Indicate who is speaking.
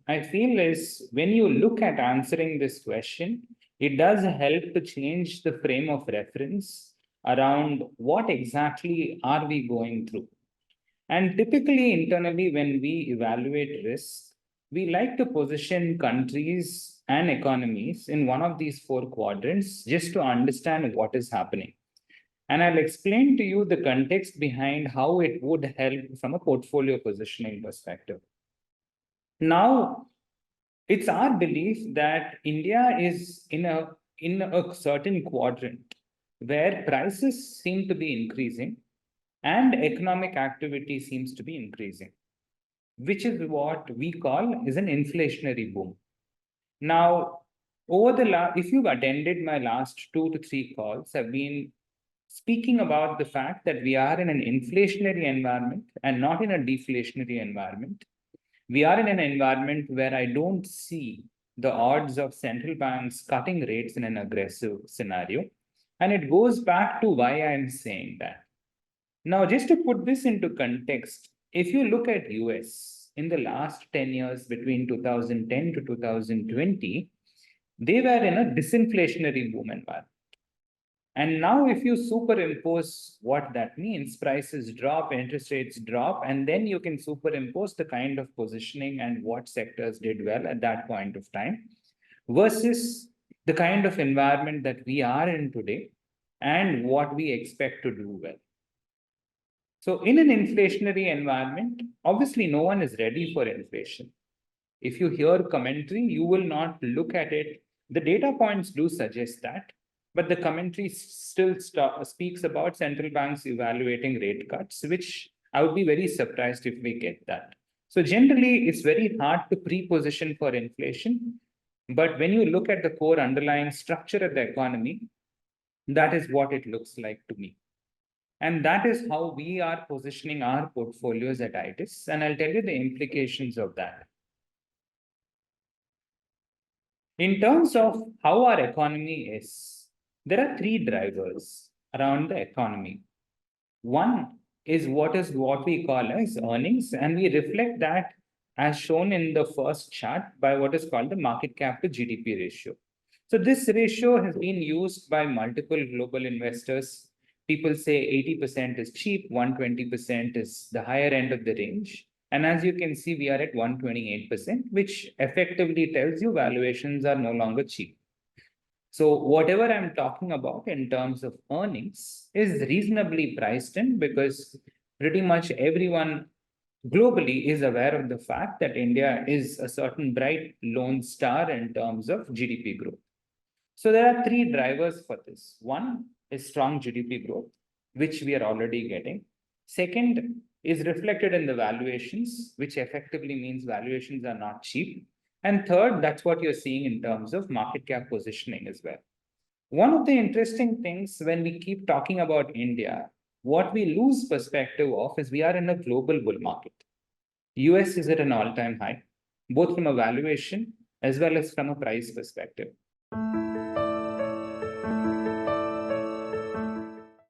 Speaker 1: I feel is when you look at answering this question, it does help to change the frame of reference around what exactly are we going through. And typically, internally, when we evaluate risk, we like to position countries and economies in one of these four quadrants just to understand what is happening. And I'll explain to you the context behind how it would help from a portfolio positioning perspective. Now, it's our belief that India is in a certain quadrant where prices seem to be increasing and economic activity seems to be increasing, which is what we call is an inflationary boom. Now, if you've attended my last 2 to 3 calls, I've been speaking about the fact that we are in an inflationary environment and not in a deflationary environment. We are in an environment where I don't see the odds of central banks cutting rates in an aggressive scenario. And it goes back to why I'm saying that. Now, just to put this into context, if you look at US in the last 10 years between 2010 to 2020, they were in a disinflationary boom environment. And now if you superimpose what that means, prices drop, interest rates drop, and then you can superimpose the kind of positioning and what sectors did well at that point of time versus the kind of environment that we are in today and what we expect to do well. So in an inflationary environment, obviously no one is ready for inflation. If you hear commentary, you will not look at it. The data points do suggest that, but the commentary still speaks about central banks evaluating rate cuts, which I would be very surprised if we get that. So generally, it's very hard to pre-position for inflation. But when you look at the core underlying structure of the economy, that is what it looks like to me. And that is how we are positioning our portfolios at ITIS. And I'll tell you the implications of that. In terms of how our economy is, there are three drivers around the economy. One is what we call as earnings, and we reflect that as shown in the first chart by what is called the market cap to GDP ratio. So this ratio has been used by multiple global investors. People say 80% is cheap, 120% is the higher end of the range. And as you can see, we are at 128%, which effectively tells you valuations are no longer cheap. So whatever I'm talking about in terms of earnings is reasonably priced in because pretty much everyone globally is aware of the fact that India is a certain bright lone star in terms of GDP growth. So there are three drivers for this. One is strong GDP growth, which we are already getting. Second is reflected in the valuations, which effectively means valuations are not cheap. And third, that's what you're seeing in terms of market cap positioning as well. One of the interesting things when we keep talking about India, what we lose perspective of is we are in a global bull market. US is at an all-time high, both from a valuation as well as from a price perspective.